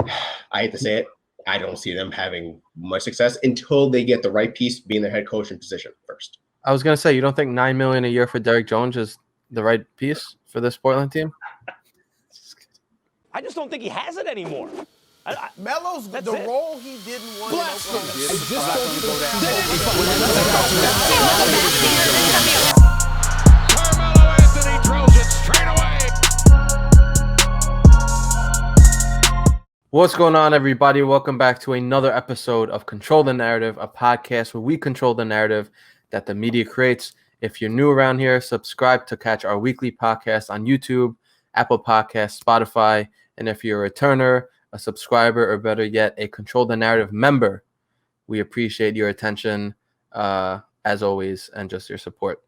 I hate to say it, I don't see them having much success until they get the right piece being their head coach in position first. I was going to say, you don't think $9 million a year for Derrick Jones is the right piece for this Portland team? I just don't think he has it anymore. Melo's the role he didn't want in Oklahoma. Carmelo Anthony drills it straight away. What's going on, everybody? Welcome back to another episode of Control the Narrative, a podcast where we control the narrative that the media creates. If you're new around here, subscribe to catch our weekly podcast on YouTube, Apple Podcasts, Spotify. And if you're a returner, a subscriber, or better yet, a Control the Narrative member, we appreciate your attention as always and just your support.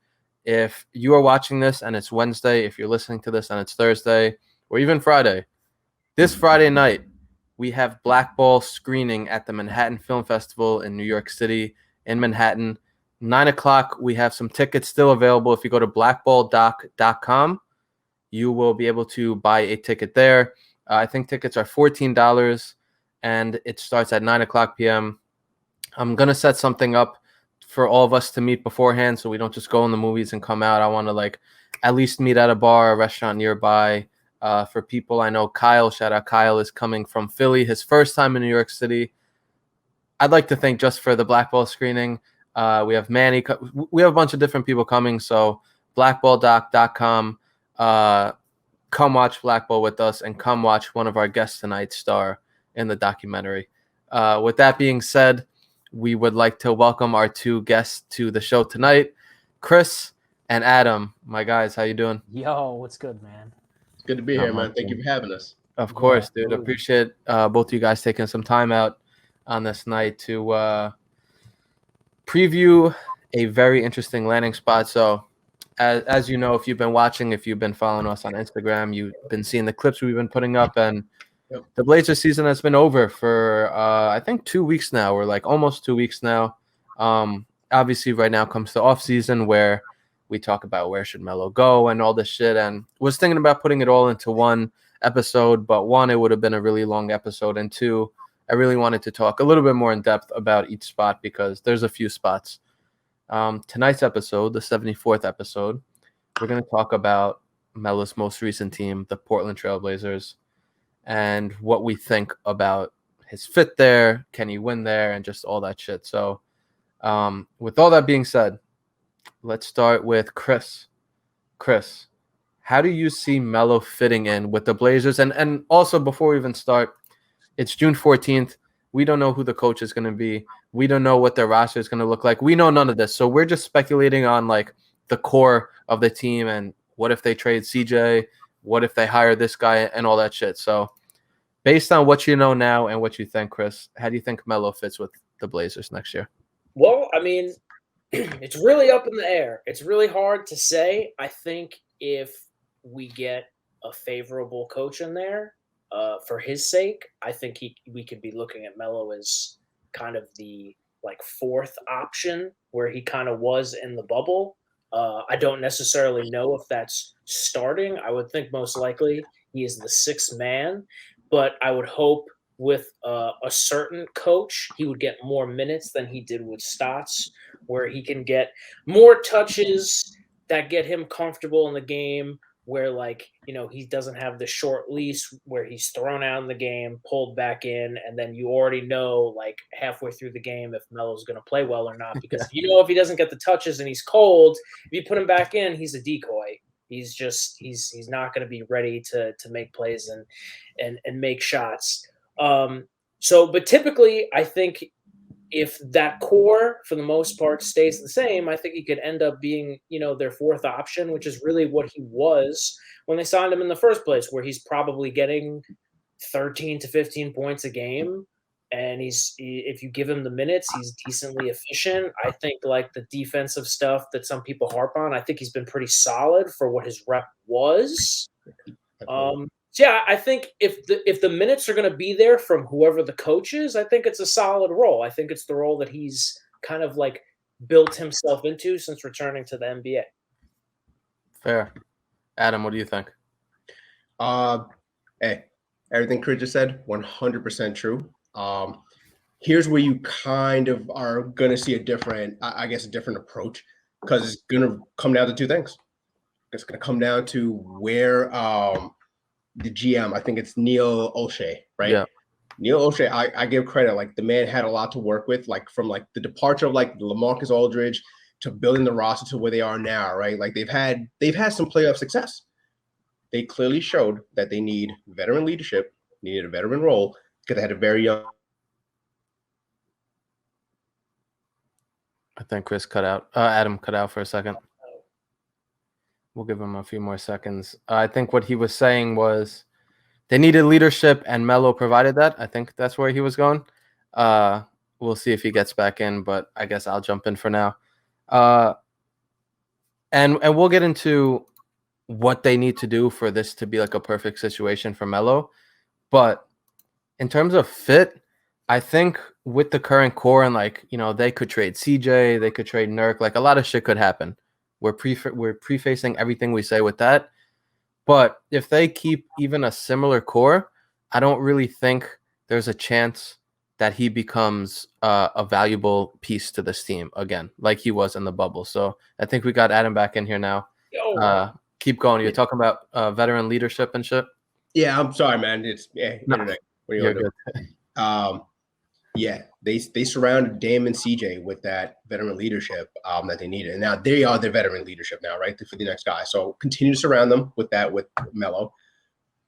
If you are watching this and it's Wednesday, if you're listening to this and it's Thursday, or even Friday, this Friday night, we have Black Ball screening at the Manhattan Film Festival in New York City in Manhattan. 9 o'clock, we have some tickets still available. If you go to blackballdoc.com, you will be able to buy a ticket there. I think tickets are $14, and it starts at 9 o'clock p.m. I'm going to set something up for all of us to meet beforehand so we don't just go in the movies and come out. I want to at least meet at a bar, a restaurant nearby. For people I know, Kyle, shout out Kyle, is coming from Philly, his first time in New York City. I'd like to think just for the Black Ball screening, we have Manny. We have a bunch of different people coming, so blackballdoc.com. Come watch Black Ball with us and come watch one of our guests tonight star in the documentary. With that being said, we would like to welcome our two guests to the show tonight, Chris and Adam. My guys, how you doing? Yo, what's good, man? Good to be here, man. Thank you for having us. Of course, dude. Appreciate both of you guys taking some time out on this night to preview a very interesting landing spot. So, as you know, if you've been watching, if you've been following us on Instagram, you've been seeing the clips we've been putting up, and the Blazers season has been over for I think 2 weeks now. We're almost 2 weeks now. Obviously, right now comes the off season where we talk about where should Melo go and all this shit, and was thinking about putting it all into one episode, but one, it would have been a really long episode, and two, I really wanted to talk a little bit more in depth about each spot because there's a few spots. Tonight's episode, the 74th episode, we're going to talk about Melo's most recent team, the Portland Trail Blazers, and what we think about his fit there, can he win there, and just all that shit. So with all that being said, let's start with Chris. Chris, how do you see Melo fitting in with the Blazers? And also, before we even start, it's June 14th. We don't know who the coach is going to be. We don't know what their roster is going to look like. We know none of this. So we're just speculating on the core of the team and what if they trade CJ, what if they hire this guy and all that shit. So based on what you know now and what you think, Chris, how do you think Melo fits with the Blazers next year? Well, I mean, it's really up in the air. It's really hard to say. I think if we get a favorable coach in there, for his sake, I think we could be looking at Melo as kind of the fourth option where he kind of was in the bubble. I don't necessarily know if that's starting. I would think most likely he is the sixth man, but I would hope with a certain coach he would get more minutes than he did with Stotts, where he can get more touches that get him comfortable in the game, where he doesn't have the short leash where he's thrown out in the game, pulled back in, and then you already know halfway through the game if Melo's going to play well or not, because if he doesn't get the touches and he's cold, if you put him back in, he's a decoy. He's not going to be ready to make plays and make shots. But typically I think if that core, for the most part, stays the same, I think he could end up being, their fourth option, which is really what he was when they signed him in the first place, where he's probably getting 13 to 15 points a game. And if you give him the minutes, he's decently efficient. I think the defensive stuff that some people harp on, I think he's been pretty solid for what his rep was. Yeah, I think if the minutes are going to be there from whoever the coach is, I think it's a solid role. I think it's the role that he's kind of built himself into since returning to the NBA. Fair. Adam, what do you think? Hey, Everything Chris just said, 100% true. Here's where you kind of are going to see a different, I guess, a different approach, because it's going to come down to two things. It's going to come down to where the GM, I think it's Neil O'Shea, right? Yeah. Neil O'Shea, I give credit. Like, the man had a lot to work with, like from like the departure of like LaMarcus Aldridge to building the roster to where they are now, right? Like they've had some playoff success. They clearly showed that they need veteran leadership, needed a veteran role, because they had a very young. I think Chris cut out. Adam cut out for a second. We'll give him a few more seconds. I think what he was saying was they needed leadership, and Melo provided that. I think that's where he was going. We'll see if he gets back in, but I guess I'll jump in for now. And we'll get into what they need to do for this to be like a perfect situation for Melo. But in terms of fit, I think with the current core and like, you know, they could trade CJ, they could trade Nurk, like a lot of shit could happen. We're prefacing everything we say with that. But if they keep even a similar core, I don't really think there's a chance that he becomes a valuable piece to this team again, like he was in the bubble. So I think we got Adam back in here now. Keep going. You're talking about veteran leadership and shit. Yeah, I'm sorry, man. It's internet. What are you You're good. Yeah, they surrounded Dame and CJ with that veteran leadership that they needed. And now they are their veteran leadership now, right, for the next guy. So continue to surround them with that, with Melo.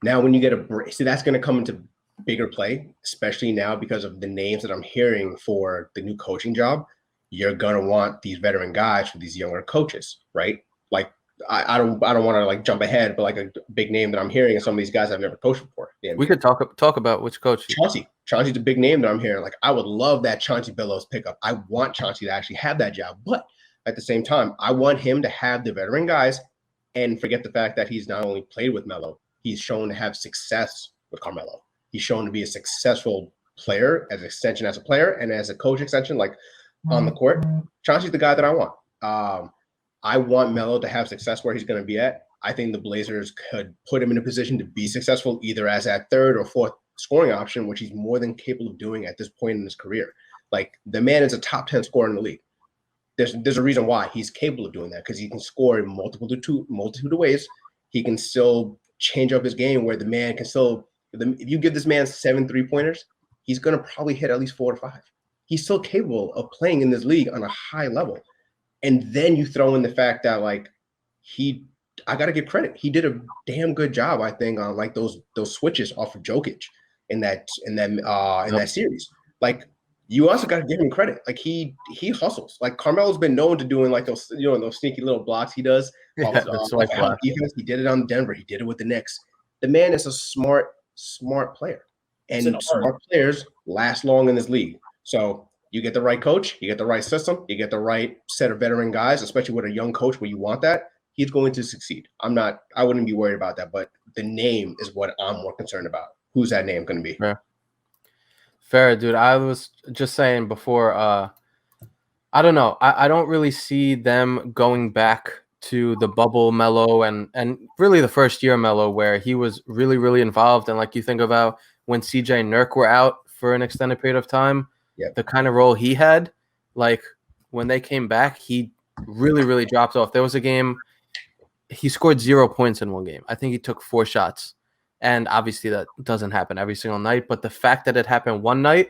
Now when you get a break, see, that's going to come into bigger play, especially now because of the names that I'm hearing for the new coaching job. You're going to want these veteran guys for these younger coaches, right? Like, I don't want to like jump ahead, but like a big name that I'm hearing is some of these guys I've never coached before. We could talk about which coach. Chauncey's a big name that I'm hearing. Like, I would love that Chauncey Billups pickup. I want Chauncey to actually have that job, but at the same time, I want him to have the veteran guys and forget the fact that he's not only played with Melo, he's shown to have success with Carmelo. He's shown to be a successful player as an extension as a player and as a coach extension, like on the court. Chauncey's the guy that I want. I want Melo to have success where he's going to be at. I think the Blazers could put him in a position to be successful either as that third or fourth scoring option, which he's more than capable of doing at this point in his career. Like, the man is a top 10 scorer in the league. There's a reason why he's capable of doing that, because he can score in multitude of ways. He can still change up his game where the man can still, if you give this man 7 3-pointers, he's going to probably hit at least 4 to 5. He's still capable of playing in this league on a high level. And then you throw in the fact that, like, I got to give credit. He did a damn good job, I think, on like those switches off of Jokic in that series. Like, you also got to give him credit. Like, he hustles. Like, Carmelo's been known to doing like those, you know, those sneaky little blocks he does. Defense. He did it on Denver. He did it with the Knicks. The man is a smart player, and smart players last long in this league. So you get the right coach, you get the right system, you get the right set of veteran guys, especially with a young coach where you want that. He's going to succeed. I wouldn't be worried about that, but the name is what I'm more concerned about. Who's that name going to be? Fair, dude. I was just saying before, I don't know. I don't really see them going back to the bubble Melo and really the first year Melo, where he was really, really involved. And like, you think about when CJ and Nurk were out for an extended period of time, the kind of role he had, like when they came back, he really, really dropped off. There was a game, he scored 0 points in one game. I think he took 4 shots. And obviously that doesn't happen every single night. But the fact that it happened one night,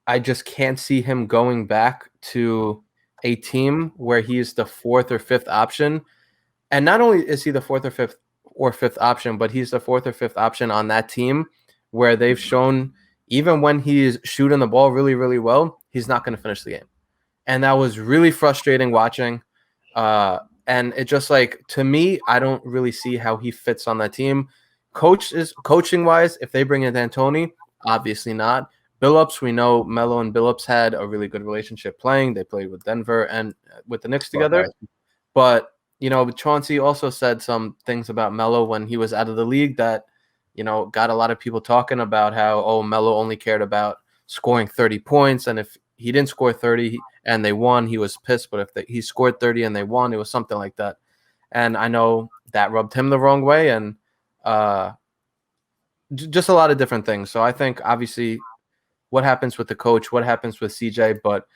I just can't see him going back to a team where he's the 4th or 5th option. And not only is he the 4th or 5th option, but he's the 4th or 5th option on that team where they've shown, even when he's shooting the ball really, really well, he's not going to finish the game. And that was really frustrating watching. And it just, like, to me, I don't really see how he fits on that team. Coaching wise, if they bring in D'Antoni, obviously not. Billups, we know Melo and Billups had a really good relationship playing. They played with Denver and with the Knicks together. But, you know, Chauncey also said some things about Melo when he was out of the league that, you know, got a lot of people talking about how, Melo only cared about scoring 30 points. And if he didn't score 30 and they won, he was pissed. But if he scored 30 and they won, it was something like that. And I know that rubbed him the wrong way. And just a lot of different things. So I think obviously what happens with the coach, what happens with CJ, but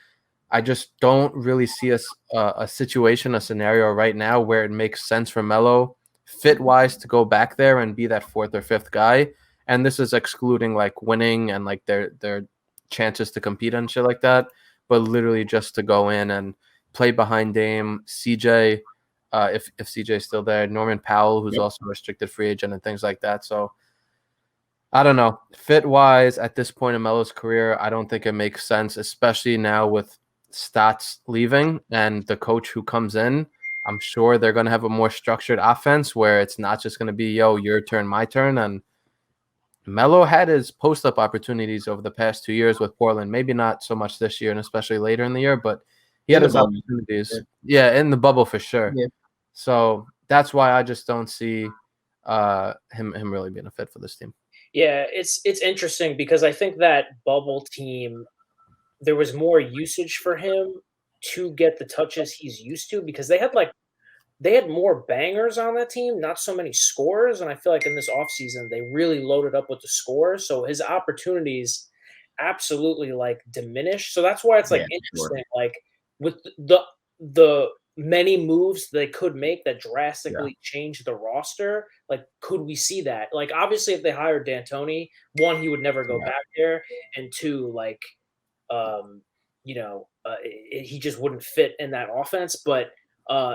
I just don't really see a situation, a scenario right now where it makes sense for Melo fit-wise to go back there and be that fourth or fifth guy. And this is excluding like winning and like their chances to compete and shit like that, but literally just to go in and play behind Dame, CJ, if CJ is still there, Norman Powell, who's also a restricted free agent and things like that. So I don't know. Fit-wise, at this point in Melo's career, I don't think it makes sense, especially now with Stats leaving and the coach who comes in. I'm sure they're going to have a more structured offense where it's not just going to be, yo, your turn, my turn. And Melo had his post-up opportunities over the past 2 years with Portland. Maybe not so much this year and especially later in the year, but he had his opportunities. Yeah, in the bubble for sure. Yeah. So that's why I just don't see him really being a fit for this team. Yeah, it's interesting because I think that bubble team, there was more usage for him to get the touches he's used to because they had more bangers on that team, not so many scores. And I feel like in this offseason, they really loaded up with the scores. So his opportunities absolutely like diminished. So that's why it's like interesting, like with the many moves they could make that drastically change the roster. Like, could we see that? Like, obviously, if they hired D'Antoni, one, he would never go back there, and two, like, he just wouldn't fit in that offense. But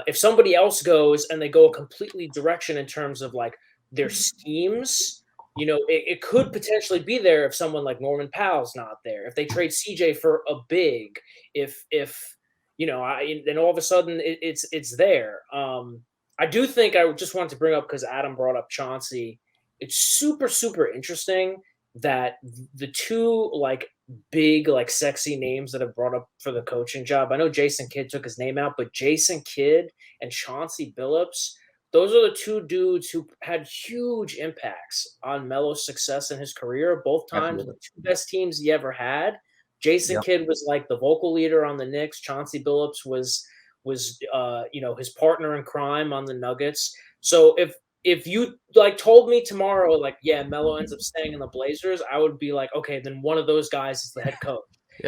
if somebody else goes and they go a completely direction in terms of like their schemes, it could potentially be there if someone like Norman Powell's not there. If they trade CJ for a big, then all of a sudden it's there. I do think I just wanted to bring up because Adam brought up Chauncey. It's super, super interesting that the two like big, like sexy names that have brought up for the coaching job. I know Jason Kidd took his name out, but Jason Kidd and Chauncey Billups, those are the two dudes who had huge impacts on Melo's success in his career. Both times, the two best teams he ever had. Jason Kidd was like the vocal leader on the Knicks. Chauncey Billups was his partner in crime on the Nuggets. So if you like told me tomorrow, like, yeah, Melo ends up staying in the Blazers, I would be like, okay, then one of those guys is the head coach.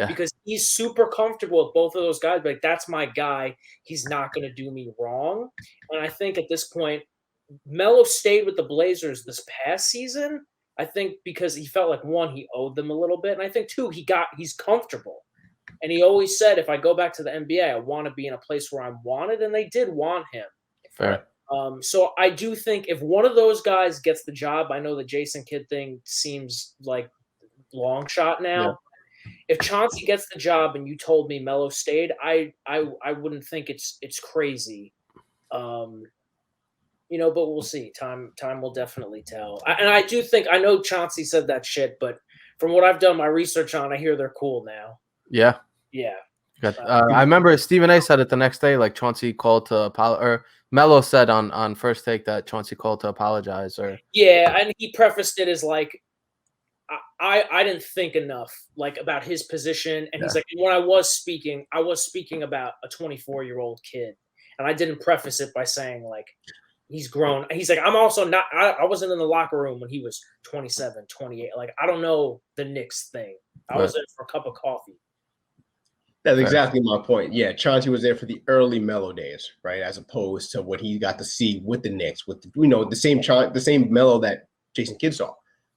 Because he's super comfortable with both of those guys. Like, that's my guy. He's not going to do me wrong. And I think at this point, Melo stayed with the Blazers this past season. I think because he felt like, one, he owed them a little bit. And I think, two, he's comfortable. And he always said, if I go back to the NBA, I want to be in a place where I'm wanted. And they did want him. Fair. So I do think if one of those guys gets the job, I know the Jason Kidd thing seems like long shot now. Yeah. If Chauncey gets the job and you told me Melo stayed, I wouldn't think it's crazy. But we'll see. Time will definitely tell. And I do think, I know Chauncey said that shit, but from what I've done my research on, I hear they're cool now. Yeah. Yeah. I remember Stephen A said it the next day, like Chauncey called to apologize, or Melo said on First Take that Chauncey called to apologize. Yeah, and he prefaced it as like, I didn't think enough like about his position, and he's like, when I was speaking about a 24-year-old kid, and I didn't preface it by saying like he's grown. He's like, I'm also not. I wasn't in the locker room when he was 27, 28. Like, I don't know the Knicks thing. I was there for a cup of coffee. That's exactly my point. Yeah, Chauncey was there for the early Melo days, right? As opposed to what he got to see with the Knicks, with the same Melo that Jason Kidd saw.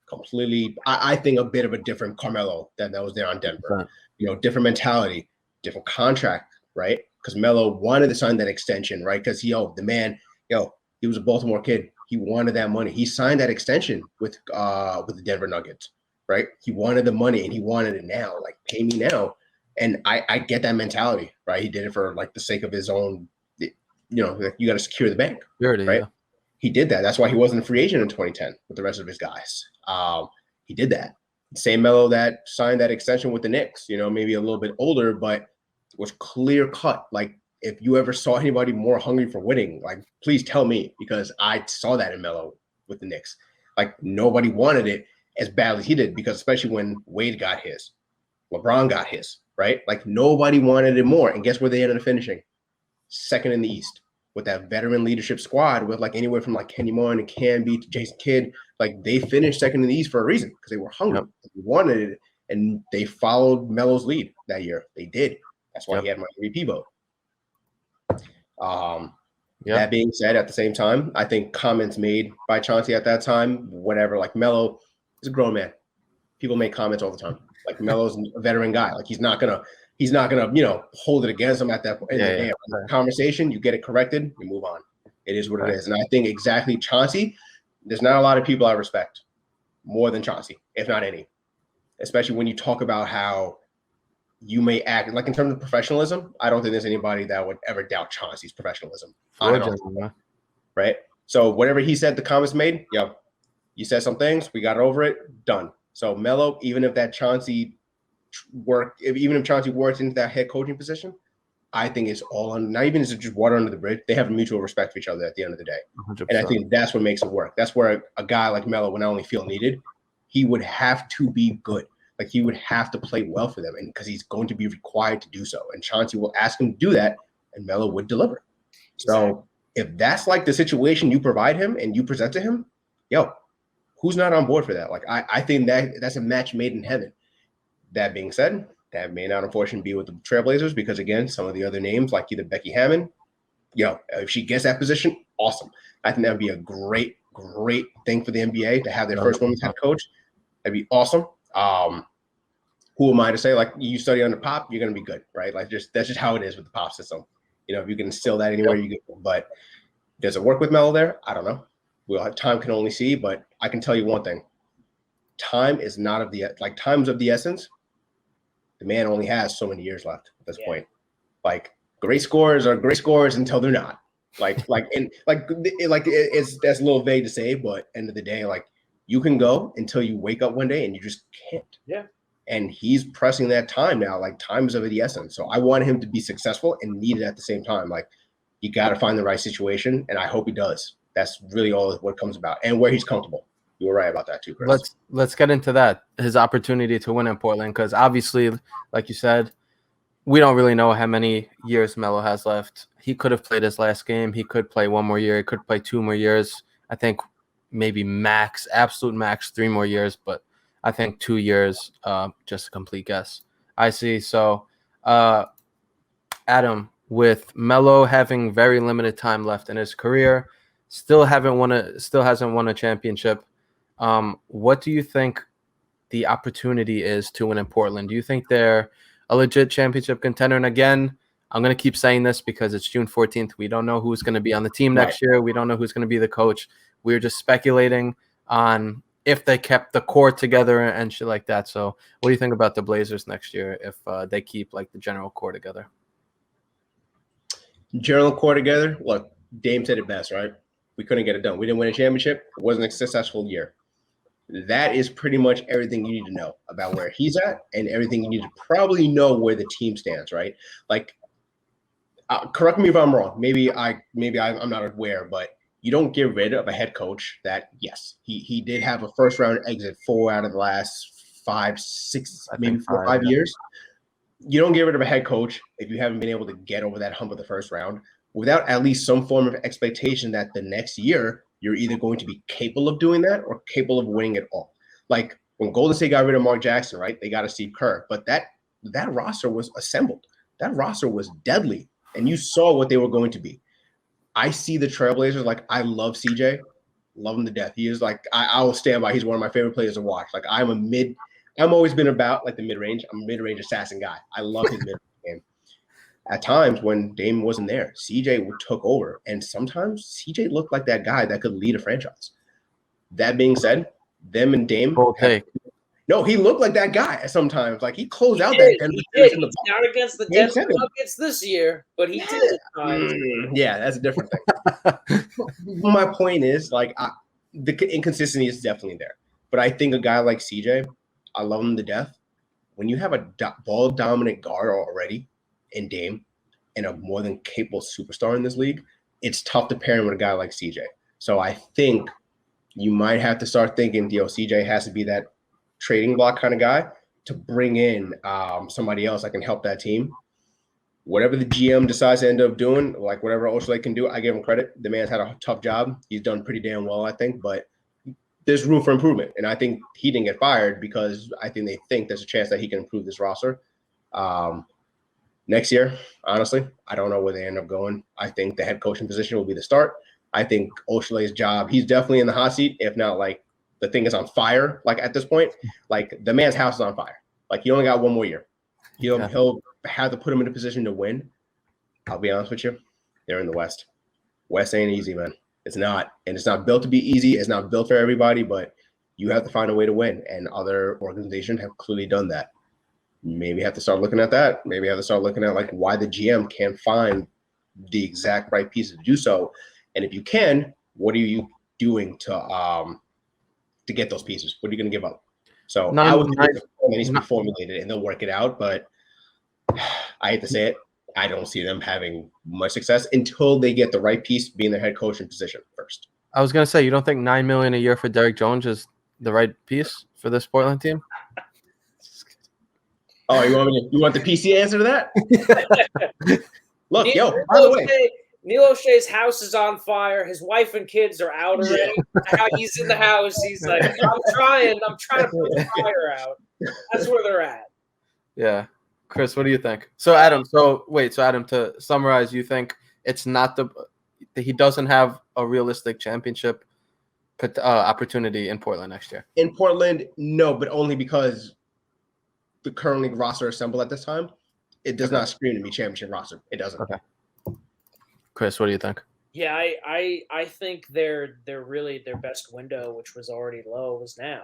Completely, I think a bit of a different Carmelo that was there on Denver. Right. Different mentality, different contract, right? Because Melo wanted to sign that extension, right? Because he was a Baltimore kid. He wanted that money. He signed that extension with the Denver Nuggets, right? He wanted the money and he wanted it now. Like, pay me now. And I get that mentality, right? He did it for like the sake of his own. You got to secure the bank, right? Yeah. He did that. That's why he wasn't a free agent in 2010 with the rest of his guys. He did that. Same Melo that signed that extension with the Knicks, maybe a little bit older, but was clear cut. Like, if you ever saw anybody more hungry for winning, like, please tell me, because I saw that in Melo with the Knicks. Like, nobody wanted it as bad as he did, because especially when Wade got his, LeBron got his, right? Like, nobody wanted it more. And guess where they ended up finishing? Second in the East, with that veteran leadership squad with like anywhere from like Kenny Moore and Canby to Jason Kidd, like they finished second in the East for a reason because they were hungry. Yep. They wanted it, and they followed Melo's lead that year. They did. That's why he had my MVP vote. That being said, at the same time, I think comments made by Chauncey at that time, whatever, like Melo is a grown man. People make comments all the time. Like Melo's a veteran guy. Like he's not gonna, hold it against him at that point. Conversation, you get it corrected, you move on. It is what it is. And I think exactly Chauncey, there's not a lot of people I respect more than Chauncey, if not any. Especially when you talk about how you may act like in terms of professionalism. I don't think there's anybody that would ever doubt Chauncey's professionalism. Right? So whatever he said, the comments made, you said some things, we got over it, done. So Melo, even if Chauncey worked into that head coaching position, I think it's all on, not even is it just water under the bridge. They have a mutual respect for each other at the end of the day. 100%. And I think that's what makes it work. That's where a guy like Melo would not only feel needed, he would have to be good. Like he would have to play well for them, and because he's going to be required to do so. And Chauncey will ask him to do that, and Melo would deliver. So if that's like the situation you provide him and you present to him, who's not on board for that? Like I think that's a match made in heaven. That being said, that may not unfortunately be with the Trailblazers because again, some of the other names like either Becky Hammond, if she gets that position, awesome. I think that would be a great thing for the NBA to have their first women's head coach. That'd be awesome. Who am I to say, like, you study under Pop, you're going to be good, right? Like, that's just how it is with the Pop system. If you can instill that anywhere, you get. But does it work with Melo there? I don't know. Time can only see, but I can tell you one thing. Time is not of the – time's of the essence. The man only has so many years left at this point. Like, great scorers are great scorers until they're not. That's a little vague to say, but end of the day, like, you can go until you wake up one day and you just can't. Yeah. And he's pressing that time now. Like, time is of the essence. So I want him to be successful and needed at the same time. Like, you got to find the right situation, and I hope he does. That's really all what it comes about, and where he's comfortable. You were right about that too, Chris. Let's get into that. His opportunity to win in Portland, because obviously, like you said, we don't really know how many years Melo has left. He could have played his last game. He could play one more year. He could play 2 more years. I think maybe absolute max 3 more years, but I think 2 years, just a complete guess. I see. So, Adam, with Melo having very limited time left in his career, still hasn't won a championship. What do you think the opportunity is to win in Portland? Do you think they're a legit championship contender? And again, I'm going to keep saying this because it's June 14th. We don't know who's going to be on the team next year. We don't know who's going to be the coach. We're just speculating on if they kept the core together and shit like that. So what do you think about the Blazers next year if they keep like the general core together? General core together? Look, Dame said it best, right? We couldn't get it done. We didn't win a championship. It wasn't a successful year. That is pretty much everything you need to know about where he's at and everything you need to probably know where the team stands, right? Like, correct me if I'm wrong. Maybe I'm not aware, but you don't get rid of a head coach that, yes, he did have a first round exit 4 out of the last 5, 6, maybe 4 or 5 years. You don't get rid of a head coach if you haven't been able to get over that hump of the first round without at least some form of expectation that the next year you're either going to be capable of doing that or capable of winning it all. Like when Golden State got rid of Mark Jackson, right? They got a Steve Kerr, but that roster was assembled. That roster was deadly, and you saw what they were going to be. I see the Trailblazers, like, I love CJ, love him to death. He is like, I will stand by. He's one of my favorite players to watch. Like, I'm always been about like the mid-range. I'm a mid-range assassin guy. I love his mid-range game. At times when Dame wasn't there, CJ took over. And sometimes CJ looked like that guy that could lead a franchise. That being said, them and Dame. No, he looked like that guy sometimes. Like, he closed out that Denver. He's not against the Denver Nuggets this year, but he did at times. Yeah, that's a different thing. My point is, like, the inconsistency is definitely there. But I think a guy like CJ, I love him to death. When you have a ball-dominant guard already in Dame and a more than capable superstar in this league, it's tough to pair him with a guy like CJ. So I think you might have to start thinking, CJ has to be that trading block kind of guy to bring in somebody else that can help that team. whatever the GM decides to end up doing, like whatever Oshale can do, I give him credit. The man's had a tough job. He's done pretty damn well, I think, but there's room for improvement. And I think he didn't get fired because I think they think there's a chance that he can improve this roster. Next year, honestly, I don't know where they end up going. I think the head coaching position will be the start. I think Oshale's job, he's definitely in the hot seat, if not like the thing is on fire. Like at this point, like the man's house is on fire. Like he only got one more year. He'll have to put him in a position to win. I'll be honest with you. They're in the West. West ain't easy, man. It's not. And it's not built to be easy. It's not built for everybody, but you have to find a way to win. And other organizations have clearly done that. Maybe have to start looking at that. Maybe have to start looking at like why the GM can't find the exact right pieces to do so. And if you can, what are you doing to get those pieces? What are you going to give up? So I would think it needs to be formulated and they'll work it out. But I hate to say it, I don't see them having much success until they get the right piece being their head coaching position first. I was going to say, you don't think $9 million a year for Derrick Jones is the right piece for this Portland team? Oh, you want the PC answer to that? Look, by the way, Neil O'Shea's house is on fire. His wife and kids are out already. He's in the house. He's like, I'm trying to put the fire out. That's where they're at. Yeah. Chris, what do you think? So Adam, to summarize, you think it's not he doesn't have a realistic championship opportunity in Portland next year? In Portland, no, but only because the currently roster assembled at this time, it does not scream to me championship roster. It doesn't. Okay. Chris, what do you think? Yeah, I think they're really their best window, which was already low, was now.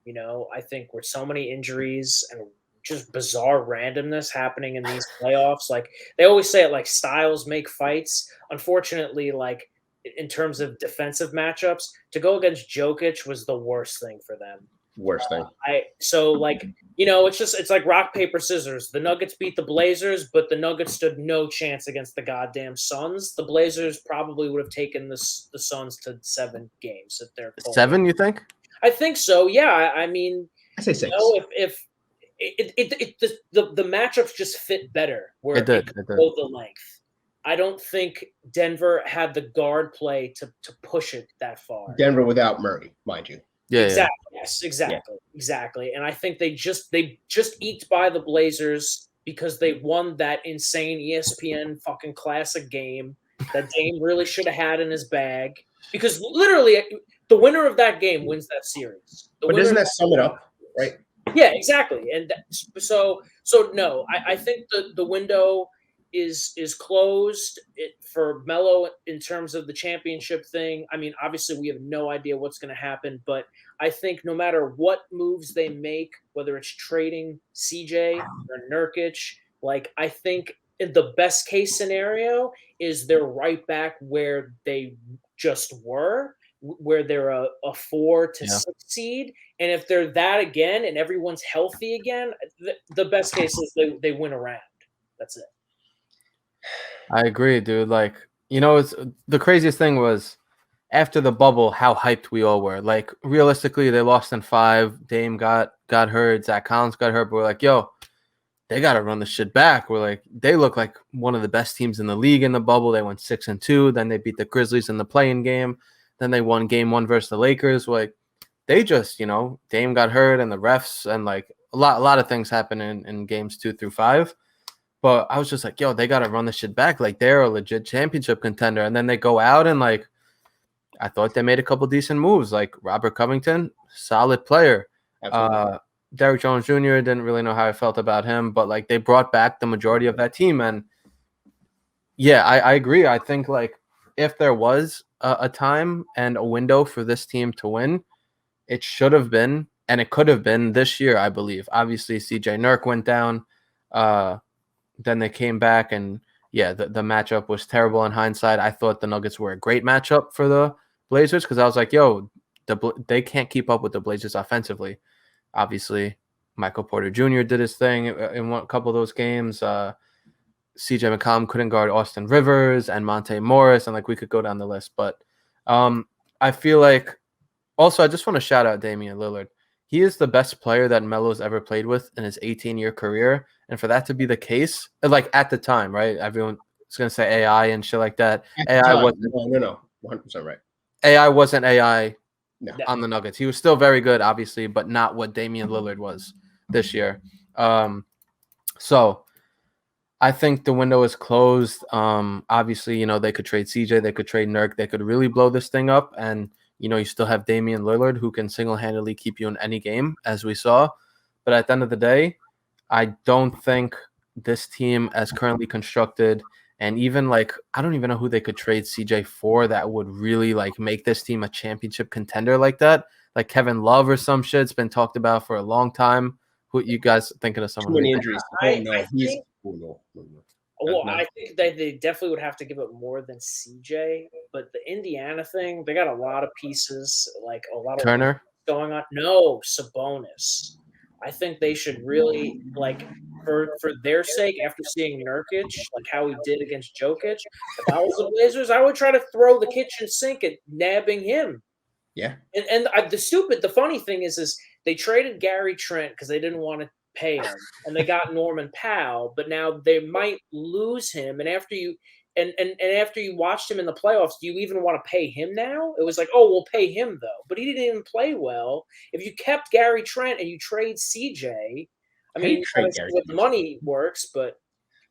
You know, I think with so many injuries and just bizarre randomness happening in these playoffs, like they always say it, like styles make fights. Unfortunately, like in terms of defensive matchups, to go against Jokic was the worst thing for them. Worst thing. It's like rock, paper, scissors. The Nuggets beat the Blazers, but the Nuggets stood no chance against the goddamn Suns. The Blazers probably would have taken the Suns to 7 games at their 7, you think? I think so. Yeah. I mean, I say 6. If the matchups just fit better where it did go the length. I don't think Denver had the guard play to push it that far. Denver without Murray, mind you. Yeah, exactly. Yeah. Yes, exactly. And I think they just eked by the Blazers because they won that insane ESPN fucking classic game that Dame really should have had in his bag. Because literally, the winner of that game wins that series. But doesn't that sum it up, right? Yeah, exactly. And so no, I think the window is closed for Melo in terms of the championship thing. I mean, obviously we have no idea what's going to happen, but I think no matter what moves they make, whether it's trading CJ or Nurkic, like I think the best case scenario is they're right back where they just were, where they're a 4 to 6 seed. And if they're that again and everyone's healthy again, the best case is they win a round. That's it. I agree, dude. Like, it's the craziest thing was after the bubble, how hyped we all were. Like, realistically, they lost in 5. Dame got hurt. Zach Collins got hurt. But we're like, yo, they got to run the shit back. We're like, they look like one of the best teams in the league in the bubble. They went 6-2. Then they beat the Grizzlies in the play-in game. Then they won game 1 versus the Lakers. We're like, they just, Dame got hurt and the refs and like a lot of things happen in games 2 through 5. But I was just like, yo, they got to run this shit back. Like, they're a legit championship contender. And then they go out and, like, I thought they made a couple decent moves. Like, Robert Covington, solid player. Derrick Jones Jr., didn't really know how I felt about him. But, like, they brought back the majority of that team. And, yeah, I agree. I think, like, if there was a time and a window for this team to win, it should have been, and it could have been this year, I believe. Obviously, CJ Nurk went down. Then they came back, and yeah, the matchup was terrible in hindsight. I thought the Nuggets were a great matchup for the Blazers because I was like, yo, they can't keep up with the Blazers offensively. Obviously, Michael Porter Jr. did his thing in a couple of those games. CJ McCollum couldn't guard Austin Rivers and Monte Morris, and like we could go down the list. But I feel like also I just want to shout out Damian Lillard. he is the best player that Melo's ever played with in his 18-year career. And for that to be the case, like at the time, right? Everyone is going to say AI and shit like that. AI wasn't. No, 100% right. AI wasn't AI No. on the Nuggets. He was still very good, obviously, but not what Damian Lillard was this year. So I think the window is closed. Obviously, they could trade CJ, they could trade Nurk, they could really blow this thing up. And, you still have Damian Lillard who can single-handedly keep you in any game, as we saw. But at the end of the day, I don't think this team as currently constructed, and even I don't even know who they could trade CJ for that would really make this team a championship contender like that. Like Kevin Love or some shit. It's been talked about for a long time. Who you guys thinking of someone? Too many injuries. Well, I think that they definitely would have to give up more than CJ. But the Indiana thing, they got a lot of pieces, a lot of Turner going on. No, Sabonis. I think they should really for their sake, after seeing Nurkic, how he did against Jokic. If I was the Blazers, I would try to throw the kitchen sink at nabbing him. Yeah. And the funny thing is they traded Gary Trent because they didn't want to pay him, and they got Norman Powell, but now they might lose him. And after you after you watched him in the playoffs, do you even want to pay him now? It was we'll pay him though, but he didn't even play well. If you kept Gary Trent and you trade CJ, I mean, what the money works, but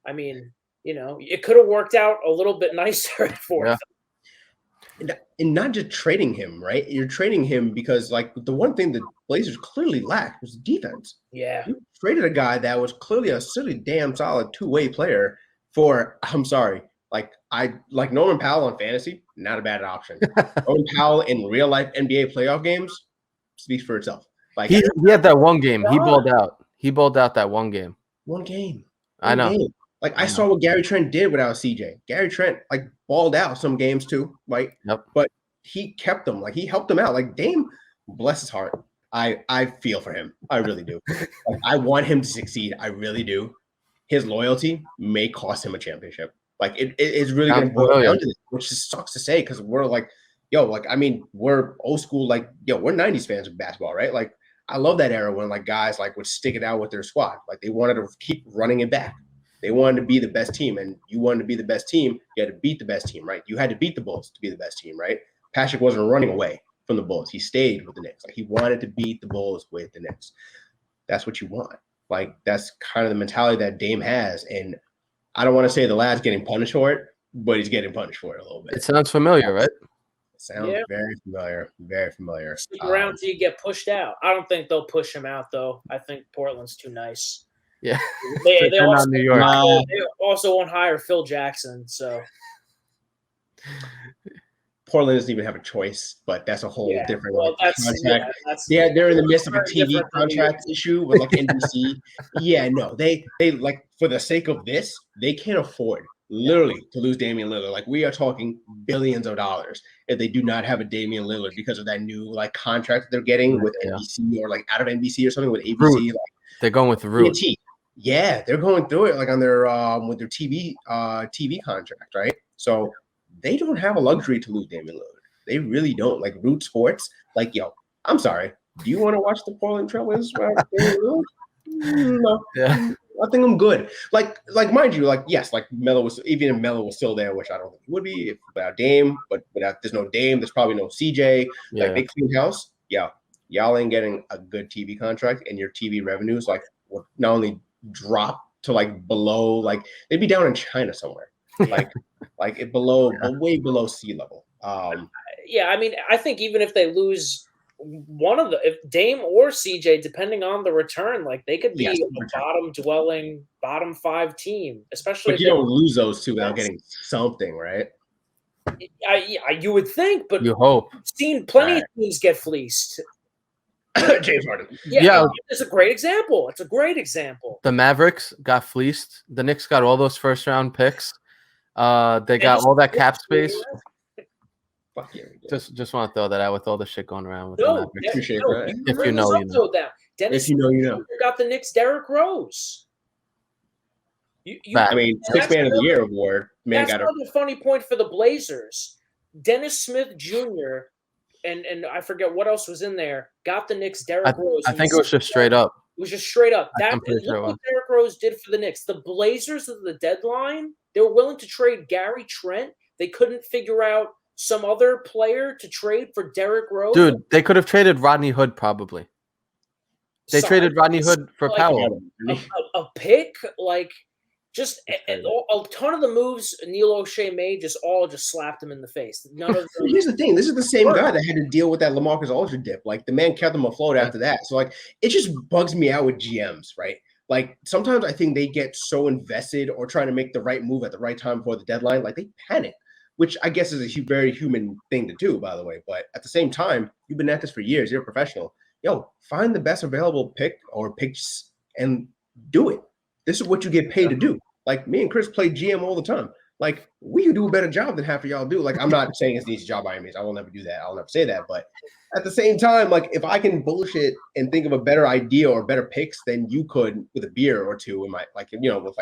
I mean, it could have worked out a little bit nicer for them. And not just trading him, right? You're trading him because the one thing the Blazers clearly lacked was defense. Yeah. You traded a guy that was clearly a silly damn solid two-way player for, I'm sorry, Norman Powell on fantasy, not a bad option. Norman Powell in real life NBA playoff games speaks for itself. He had that one game. He balled out. He balled out that one game. One game. I know. Game. I saw what Gary Trent did without CJ. Gary Trent balled out some games too, right? Yep. But he kept them. He helped them out. Dame, bless his heart. I feel for him. I really do. I want him to succeed. I really do. His loyalty may cost him a championship. It's really going to boil down to this, which just sucks to say because we're we're old school. We're 90s fans of basketball, right? I love that era when guys would stick it out with their squad. They wanted to keep running it back. They wanted to be the best team, and you wanted to be the best team. You had to beat the best team, right? You had to beat the Bulls to be the best team, right? Patrick wasn't running away from the Bulls. He stayed with the Knicks. He wanted to beat the Bulls with the Knicks. That's what you want. That's kind of the mentality that Dame has. And I don't want to say the lad's getting punished for it, but he's getting punished for it a little bit. It sounds familiar, right? Sounds very familiar. Very familiar. Stick around till you get pushed out. I don't think they'll push him out, though. I think Portland's too nice. Yeah. They also, New York. They also won't hire Phil Jackson, so. Portland doesn't even have a choice, but that's a whole different contract. Yeah, they're in the midst of a TV contract issue with NBC. They for the sake of this, they can't afford literally to lose Damian Lillard. We are talking billions of dollars if they do not have a Damian Lillard because of that new contract they're getting with NBC or out of NBC or something with ABC. They're going with the root. Yeah, they're going through it on their with their TV contract, right? So they don't have a luxury to lose Damian Lillard. They really don't. Root Sports, I'm sorry. Do you want to watch the Portland Trailblazers? No. Yeah. I think I'm good. Mind you, yes, Melo was, even if Melo was still there, which I don't think he would be without Dame, but without, there's no Dame, there's probably no CJ. They clean house. Yeah. Y'all ain't getting a good TV contract, and your TV revenues will not only drop to below, they'd be down in China somewhere. Way below sea level. I think even if they lose one of if Dame or CJ, depending on the return, they could be a bottom 5 team, especially. But you don't lose those two without getting something, right? You would think, but you hope. I've seen plenty of teams get fleeced. James Harden. Yeah, it's a great example. It's a great example. The Mavericks got fleeced. The Knicks got all those first-round picks. They got all that cap space. Fuck yeah, just want to throw that out with all the shit going around with the Mavericks. Appreciate that. If you know, you know. Dennis, if you know, you know. Got the Knicks Derrick Rose. Sixth Man of the Year award. That's another funny point for the Blazers. Dennis Smith Jr. and I forget what else was in there. Got the Knicks Derrick Rose. I think it was just straight up. It was just straight up. I'm pretty sure it Look was. what Derrick Rose did for the Knicks. The Blazers at the deadline, they were willing to trade Gary Trent. They couldn't figure out some other player to trade for Derrick Rose. Dude, they could have traded Rodney Hood probably. They traded Rodney Hood for Powell. A pick, like just a ton of the moves Neil O'Shea made just slapped him in the face. None of them. Here's the thing: this is the same guy that had to deal with that LaMarcus Aldridge dip. Like the man kept them afloat after that. So like it just bugs me out with GMs, right? Like sometimes I think they get so invested or trying to make the right move at the right time before the deadline, like they panic, which I guess is a very human thing to do, by the way. But at the same time, you've been at this for years. You're a professional. Yo, find the best available pick or picks and do it. This is what you get paid to do. Like me and Chris play GM all the time. Like we could do a better job than half of y'all do. Like I'm not saying it's an easy job by any means. I will never do that. I'll never say that. But at the same time, like if I can bullshit and think of a better idea or better picks than you could with a beer or two, with like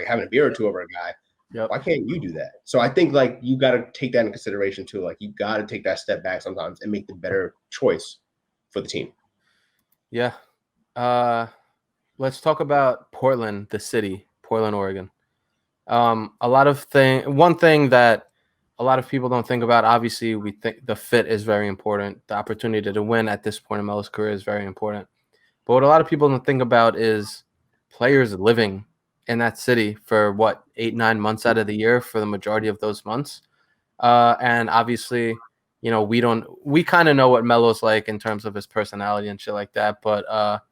having a beer or two over a guy. Yep. Why can't you do that? So I think like you got to take that into consideration too. Like you got to take that step back sometimes and make the better choice for the team. Yeah. Let's talk about Portland, the city, Portland, Oregon. One thing that a lot of people don't think about, obviously we think the fit is very important. The opportunity to win at this point in Melo's career is very important. But what a lot of people don't think about is players living in that city for 8-9 months out of the year for the majority of those months. And obviously, we kind of know what Melo's like in terms of his personality and shit like that. But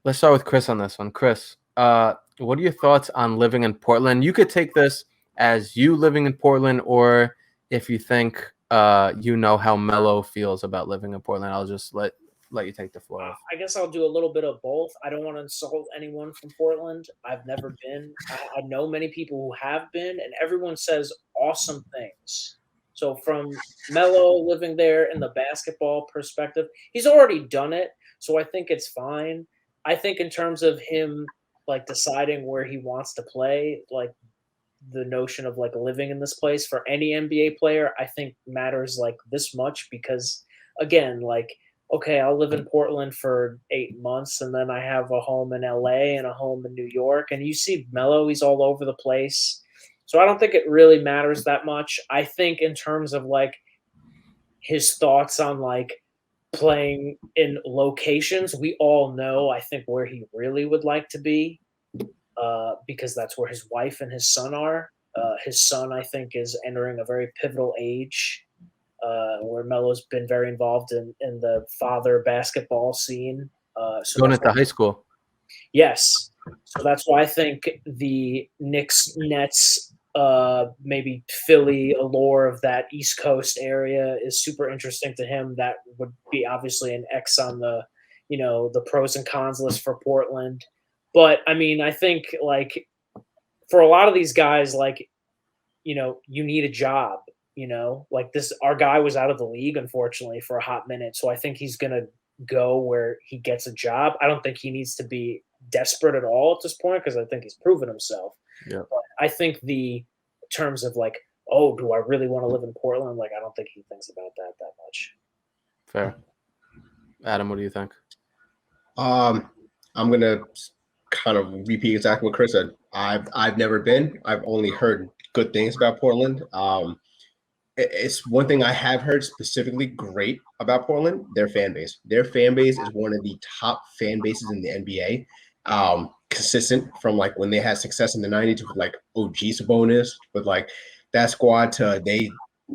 let's start with Chris on this one. Chris, what are your thoughts on living in Portland? You could take this as you living in Portland, or if you think how Melo feels about living in Portland. I'll just let you take the floor. I guess I'll do a little bit of both. I don't want to insult anyone from Portland. I've never been. I know many people who have been, and everyone says awesome things. So from Melo living there in the basketball perspective, he's already done it. So I think it's fine. I think in terms of him like deciding where he wants to play, like the notion of like living in this place for any NBA player, I think matters like this much because again, like, okay, I'll live in Portland for 8 months and then I have a home in LA and a home in New York. And you see Melo, he's all over the place. So I don't think it really matters that much. I think in terms of like his thoughts on like playing in locations, we all know, I think, where he really would like to be because that's where his wife and his son are. His son, I think, is entering a very pivotal age where Melo's been very involved in the father basketball scene. So going into high school. Yes. So that's why I think the Knicks, Nets, maybe Philly allure of that East Coast area is super interesting to him. That would be obviously an X on the, the pros and cons list for Portland. But I mean, I think like for a lot of these guys, like, you need a job, like this, our guy was out of the league, unfortunately, for a hot minute. So I think he's going to go where he gets a job. I don't think he needs to be desperate at all at this point because I think he's proven himself. Yeah. But I think the terms of like, oh, do I really want to live in Portland? Like, I don't think he thinks about that much. Fair. Adam, what do you think? I'm gonna kind of repeat exactly what Chris said. I've never been. I've only heard good things about Portland. It's one thing I have heard specifically great about Portland, their fan base. Their fan base is one of the top fan bases in the NBA. Consistent from like when they had success in the 90s with like OG Sabonis, with like that squad to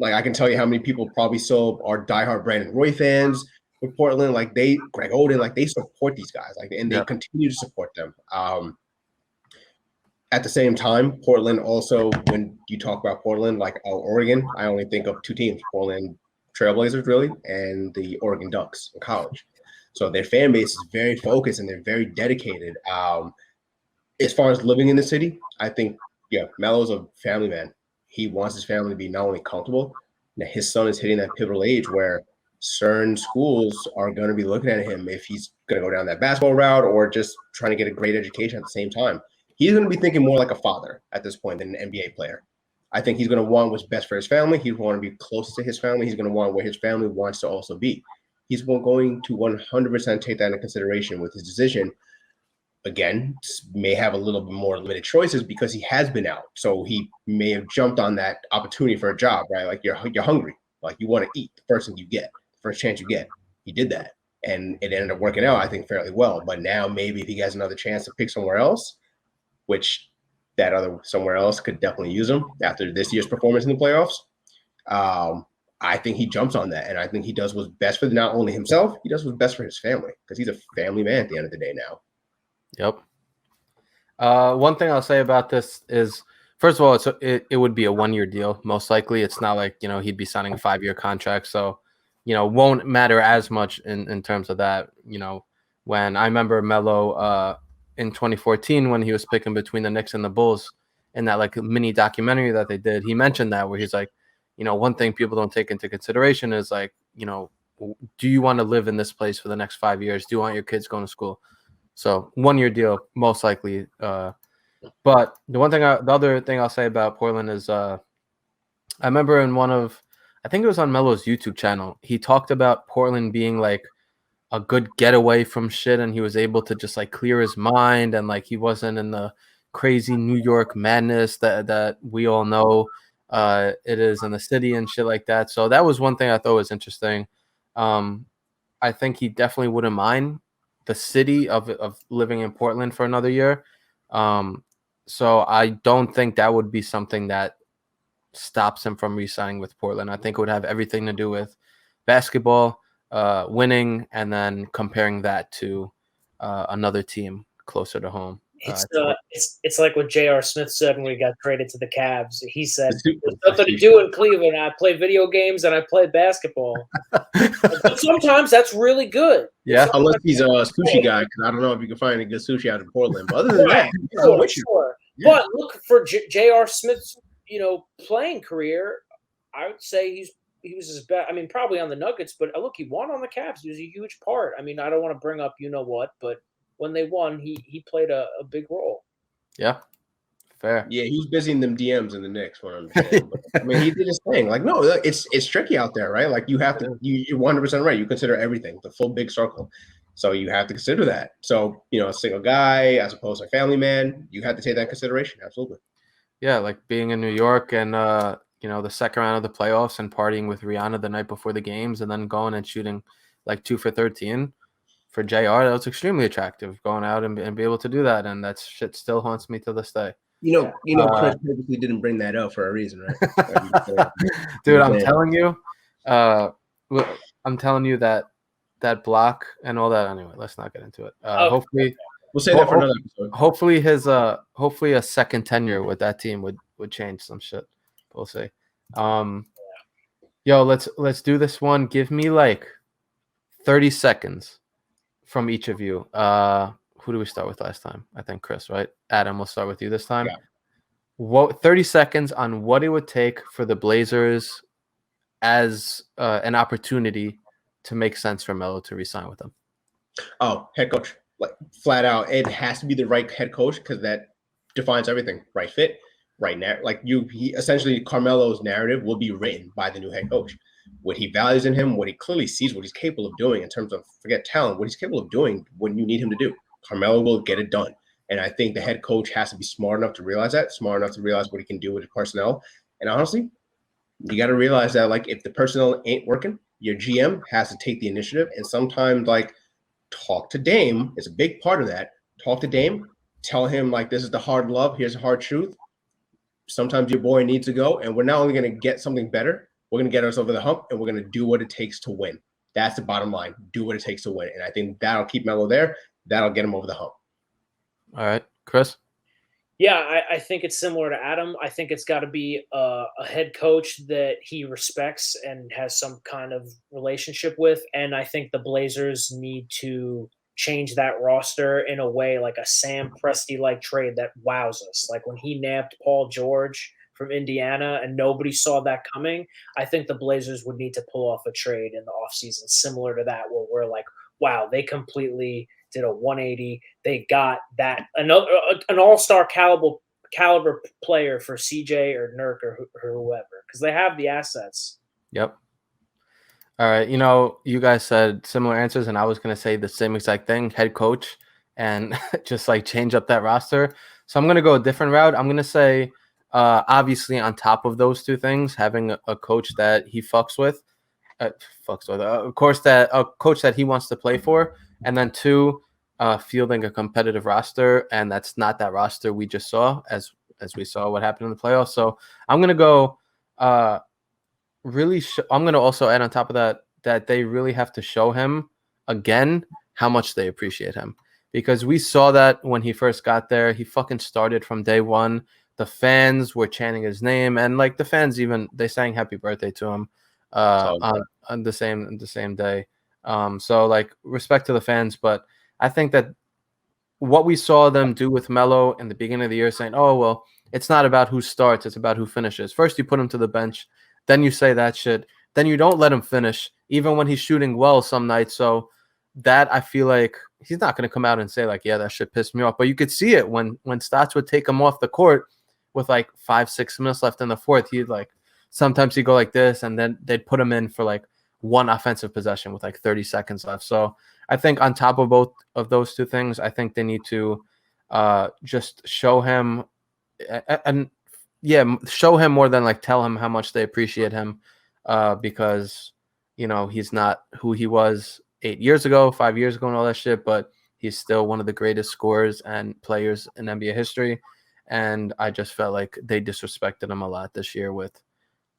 I can tell you how many people probably still are diehard Brandon Roy fans with Portland. Like Greg Oden, like they support these guys, and they continue to support them. At the same time, Portland also, when you talk about Portland, like Oregon, I only think of two teams, Portland Trailblazers, really, and the Oregon Ducks in college. So their fan base is very focused and they're very dedicated. As far as living in the city, I think, Melo's a family man. He wants his family to be not only comfortable, that his son is hitting that pivotal age where certain schools are going to be looking at him if he's going to go down that basketball route or just trying to get a great education at the same time. He's going to be thinking more like a father at this point than an NBA player. I think he's going to want what's best for his family. He's want to be close to his family. He's going to want where his family wants to also be. He's going to 100% take that into consideration with his decision. Again, may have a little bit more limited choices because he has been out. So he may have jumped on that opportunity for a job, right? Like you're hungry, like you want to eat the first thing you get, first chance you get. He did that. And it ended up working out, I think, fairly well. But now maybe if he has another chance to pick somewhere else, which that other somewhere else could definitely use him after this year's performance in the playoffs. I think he jumps on that, and I think he does what's best for not only himself, he does what's best for his family because he's a family man at the end of the day now. Yep. One thing I'll say about this is, first of all, it would be a 1-year deal. Most likely, it's not like he'd be signing a 5-year contract, so won't matter as much in terms of that. When I remember Melo in 2014 when he was picking between the Knicks and the Bulls in that like mini documentary that they did, he mentioned that where he's like, one thing people don't take into consideration is like, do you want to live in this place for the next 5 years? Do you want your kids going to school? So 1-year deal, most likely. But the other thing I'll say about Portland is I remember in I think it was on Melo's YouTube channel, he talked about Portland being like a good getaway from shit, and he was able to just like clear his mind, and like he wasn't in the crazy New York madness that we all know it is in the city and shit like that. So that was one thing I thought was interesting. I think he definitely wouldn't mind the city of living in Portland for another year. So I don't think that would be something that stops him from re-signing with Portland. I think it would have everything to do with basketball, winning, and then comparing that to another team closer to home. It's like what J.R. Smith said when we got traded to the Cavs. He said, "There's nothing to do in Cleveland. I play video games and I play basketball." But sometimes that's really good. Yeah, unless he's a sushi guy, because I don't know if you can find a good sushi out in Portland. But other than that, sure. Yeah. But look for J.R. Smith's playing career. I would say he was his best. I mean, probably on the Nuggets, but look, he won on the Cavs. He was a huge part. I mean, I don't want to bring up what, but when they won, he played a big role. Yeah, fair. Yeah, he was busy in them DMs in the Knicks. What I'm saying. I mean, he did his thing. Like, no, it's tricky out there, right? Like, you have to. You're 100% right. You consider everything, the full big circle. So you have to consider that. So a single guy as opposed to a family man, you have to take that into consideration. Absolutely. Yeah, like being in New York and the second round of the playoffs and partying with Rihanna the night before the games, and then going and shooting like 2 for 13. For JR, that was extremely attractive, going out and be able to do that, and that shit still haunts me to this day. Chris purposely didn't bring that up for a reason, right? Dude, I'm telling you, that block and all that. Anyway, let's not get into it. Hopefully, we'll say that for another episode. Hopefully a second tenure with that team would change some shit. We'll see. Yo, let's do this one. Give me like 30 seconds from each of you. Who do we start with last time? I think Chris, right? Adam, we'll start with you this time. Yeah. 30 seconds on what it would take for the Blazers as an opportunity to make sense for Melo to re-sign with them. Oh, head coach. Like, flat out, it has to be the right head coach because that defines everything. Right fit, right now. Like essentially, Carmelo's narrative will be written by the new head coach. What he values in him, what he clearly sees, what he's capable of doing in terms of, forget talent, what he's capable of doing when you need him to do. Carmelo will get it done. And I think the head coach has to be smart enough to realize that, smart enough to realize what he can do with his personnel. And honestly, you got to realize that, like, if the personnel ain't working, your GM has to take the initiative. And sometimes, like, talk to Dame is a big part of that. Talk to Dame, tell him, like, this is the hard love, here's the hard truth. Sometimes your boy needs to go, and we're not only going to get something better, we're going to get us over the hump, and we're going to do what it takes to win. That's the bottom line. Do what it takes to win. And I think that'll keep Melo there. That'll get him over the hump. All right. Chris? Yeah, I think it's similar to Adam. I think it's got to be a head coach that he respects and has some kind of relationship with. And I think the Blazers need to change that roster in a way like a Sam Presti-like trade that wows us. Like when he nabbed Paul George from Indiana and nobody saw that coming, I think the Blazers would need to pull off a trade in the offseason similar to that where we're like, wow, they completely did a 180. They got that an all-star caliber player for CJ or Nurk or whoever, because they have the assets. Yep. All right. You guys said similar answers, and I was going to say the same exact thing, head coach, and just like change up that roster. So I'm going to go a different route. I'm going to say, obviously, on top of those two things, having a coach that he fucks with, a coach that he wants to play for, and then two, fielding a competitive roster, and that's not that roster we just saw as we saw what happened in the playoffs. So I'm going to go. I'm going to also add on top of that they really have to show him again how much they appreciate him, because we saw that when he first got there. He fucking started from day one. The fans were chanting his name, and like the fans even they sang happy birthday to him on the same day. So like respect to the fans, but I think that what we saw them do with Melo in the beginning of the year, saying, "Oh well, it's not about who starts; it's about who finishes." First, you put him to the bench. Then you say that shit. Then you don't let him finish, even when he's shooting well some nights. So that I feel like he's not going to come out and say like, yeah, that shit pissed me off. But you could see it when Stotts would take him off the court with like 5-6 minutes left in the fourth. He'd like sometimes he'd go like this, and then they'd put him in for like one offensive possession with like 30 seconds left. So I think on top of both of those two things, I think they need to just show him and show him more than like tell him how much they appreciate him, because he's not who he was 8 years ago, 5 years ago, and all that shit, but he's still one of the greatest scorers and players in NBA history. And I just felt like they disrespected him a lot this year with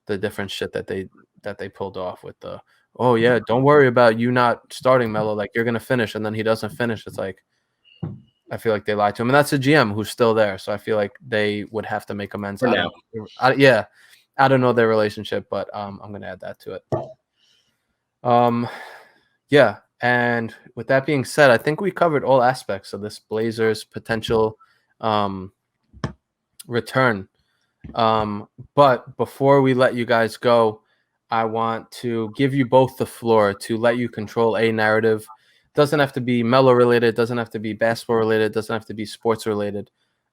the different shit that they pulled off with the, oh yeah, don't worry about you not starting, Melo, like you're gonna finish, and then he doesn't finish. It's like I feel like they lied to him, and that's a GM who's still there. So I feel like they would have to make amends. I don't know their relationship, but I'm going to add that to it. And with that being said, I think we covered all aspects of this Blazers potential return. But before we let you guys go, I want to give you both the floor to let you control a narrative. Doesn't have to be Melo related, doesn't have to be basketball related, doesn't have to be sports related.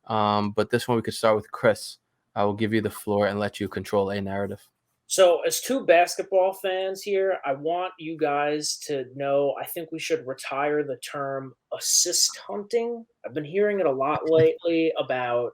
But this one we could start with Chris. I will give you the floor and let you control a narrative. So as two basketball fans here, I want you guys to know I think we should retire the term assist hunting. I've been hearing it a lot lately about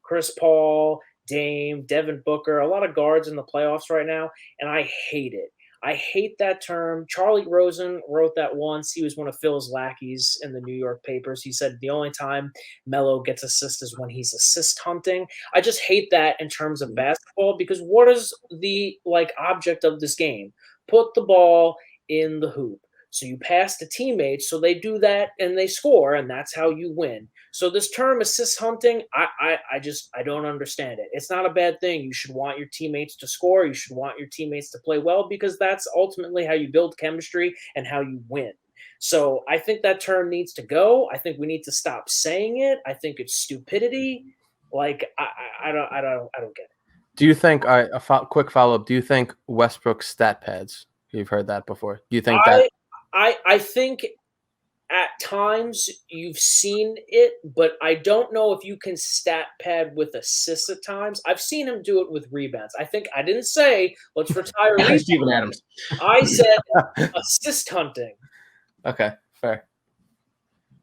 Chris Paul, Dame, Devin Booker, a lot of guards in the playoffs right now, and I hate it. I hate that term. Charlie Rosen wrote that once. He was one of Phil's lackeys in the New York papers. He said the only time Melo gets assists is when he's assist hunting. I just hate that in terms of basketball, because what is the object of this game? Put the ball in the hoop. So you pass to teammates, so they do that and they score, and that's how you win. So this term assist hunting, I don't understand it. It's not a bad thing. You should want your teammates to score. You should want your teammates to play well, because that's ultimately how you build chemistry and how you win. So I think that term needs to go. I think we need to stop saying it. I think it's stupidity. Like I don't get it. Do you think quick follow-up? Do you think Westbrook's stat pads? You've heard that before. Do you think that? I think at times you've seen it, but I don't know if you can stat pad with assists at times. I've seen him do it with rebounds. I didn't say let's retire Steven Adams. I said assist hunting. Okay, fair.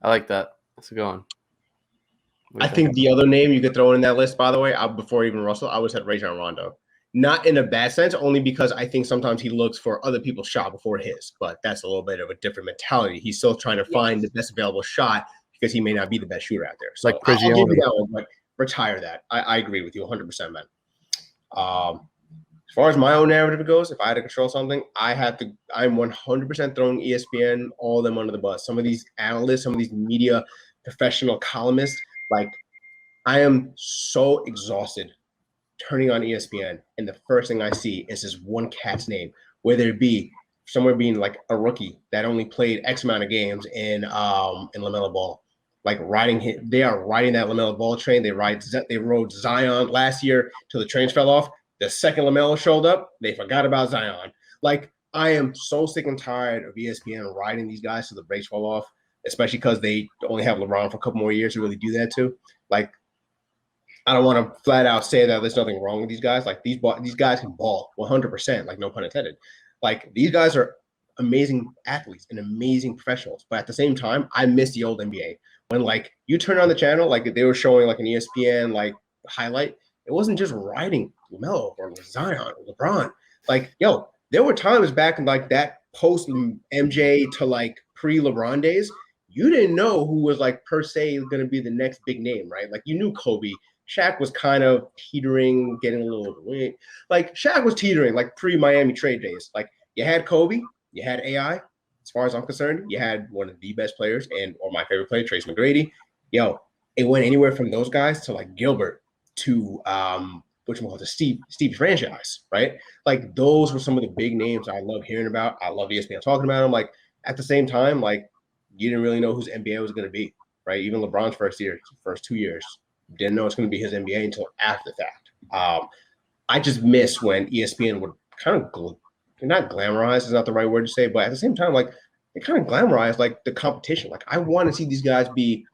I like that. That's a good one. I think the other name you could throw in that list, by the way, before even Russell, I would have Rajon Rondo. Not in a bad sense, only because I think sometimes he looks for other people's shot before his, but that's a little bit of a different mentality. He's still trying to find the best available shot because he may not be the best shooter out there. So I'll give you that one, but retire that. I agree with you 100%, man. As far as my own narrative goes, if I had to control something, I'm 100% throwing ESPN, all of them under the bus. Some of these analysts, some of these media professional columnists, I am so exhausted turning on ESPN, and the first thing I see is this one cat's name, whether it be somewhere being like a rookie that only played X amount of games in LaMelo Ball, they are riding that LaMelo Ball train. They rode Zion last year till the trains fell off. The second LaMelo showed up, they forgot about Zion. I am so sick and tired of ESPN riding these guys till the brakes fall off, especially because they only have LeBron for a couple more years to really do that too. I don't want to flat out say that there's nothing wrong with these guys. Like these guys can ball 100%, like no pun intended. Like these guys are amazing athletes and amazing professionals. But at the same time, I miss the old NBA when like you turn on the channel, like they were showing like an ESPN like highlight. It wasn't just riding Melo or Zion or LeBron. Like, yo, there were times back in like that post MJ to like pre-LeBron days, you didn't know who was like per se going to be the next big name, right? Like you knew Kobe. Shaq was kind of teetering, getting a little overweight. Like Shaq was teetering like pre-Miami trade days. Like you had Kobe, you had AI. As far as I'm concerned, you had one of the best players or my favorite player, Trace McGrady. Yo, it went anywhere from those guys to like Gilbert to the Steve franchise, right? Like those were some of the big names I love hearing about. I love ESPN talking about them. Like at the same time, like you didn't really know whose NBA was going to be, right? Even LeBron's first 2 years, didn't know it's going to be his NBA until after the fact. I just miss when ESPN would kind of not glamorize is not the right word to say, but at the same time, like they kind of glamorize like the competition. Like I want to see these guys be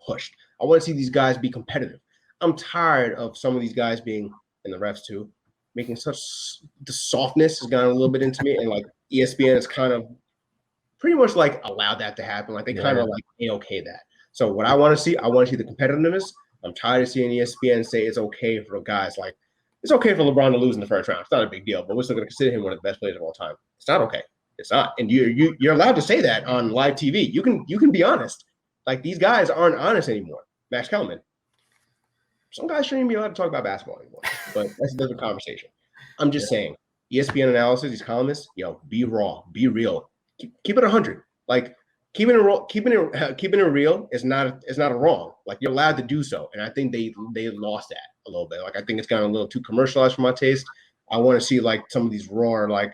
pushed. I want to see these guys be competitive. I'm tired of some of these guys being, and the refs too, making the softness has gotten a little bit into me, and like ESPN is kind of pretty much like allowed that to happen. Like they kind of like okay that. So what I want to see the competitiveness. I'm tired of seeing ESPN say it's okay for guys like it's okay for LeBron to lose in the first round. It's not a big deal, but we're still going to consider him one of the best players of all time. It's not okay. It's not, and you're allowed to say that on live TV. You can be honest. Like these guys aren't honest anymore. Max Kellerman. Some guys shouldn't be allowed to talk about basketball anymore, but that's a different conversation. I'm just saying, ESPN analysis, these columnists, yo, be raw, be real, keep it 100. Like keeping it real is not a wrong. Like you're allowed to do so, and I think they lost that a little bit. Like I think it's gotten a little too commercialized for my taste. I want to see like some of these raw, like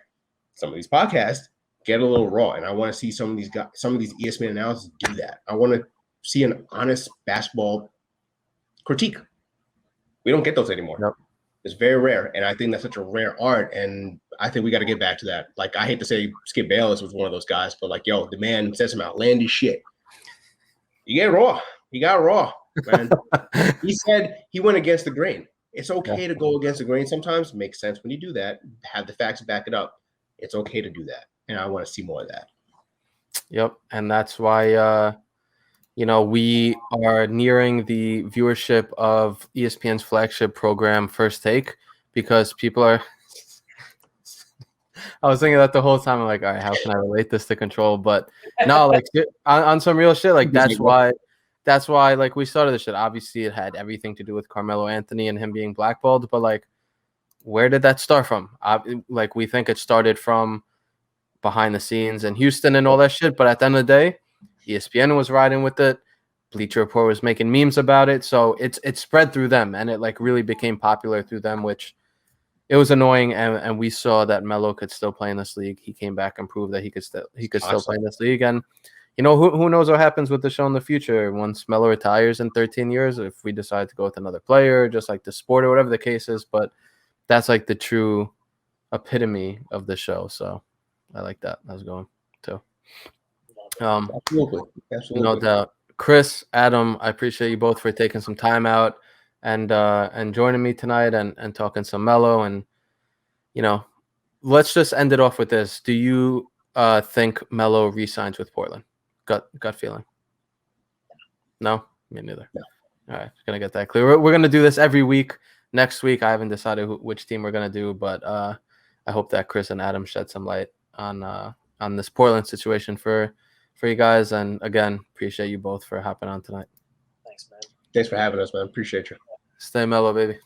some of these podcasts get a little raw, and I want to see some of these ESPN analysis do that. I want to see an honest basketball critique. We don't get those anymore. Nope. It's very rare, and I think that's such a rare art, and I think we got to get back to that. Like, I hate to say Skip Bayless was one of those guys, but like, yo, the man says some outlandish shit. You get raw. You got raw, man. He said he went against the grain. It's okay to go against the grain sometimes. It makes sense when you do that. Have the facts back it up. It's okay to do that, and I want to see more of that. Yep, and that's why we are nearing the viewership of ESPN's flagship program, First Take, because people are I was thinking that the whole time. I'm like, all right, how can I relate this to Control? But no, like on some real shit, like that's why like we started this shit. Obviously, it had everything to do with Carmelo Anthony and him being blackballed, but like, where did that start from? Like, we think it started from behind the scenes in Houston and all that shit, but at the end of the day, ESPN was riding with it. Bleacher Report was making memes about it, so it spread through them, and it like really became popular through them, which it was annoying. And we saw that Melo could still play in this league. He came back and proved that he could still play in this league. And who knows what happens with the show in the future once Melo retires in 13 years, if we decide to go with another player, just like the sport or whatever the case is. But that's like the true epitome of the show. So I like that. I was going too. Absolutely. No doubt. Chris, Adam, I appreciate you both for taking some time out and joining me tonight and talking some Melo. And let's just end it off with this. Do you think Melo re-signs with Portland? Gut feeling? No, me neither. No. All right, gonna get that clear. We're gonna do this every week. Next week, I haven't decided which team we're gonna do, but I hope that Chris and Adam shed some light on this Portland situation for you guys. And again, appreciate you both for hopping on tonight. Thanks, man. Thanks for having us, man. Appreciate you. Stay Melo, baby.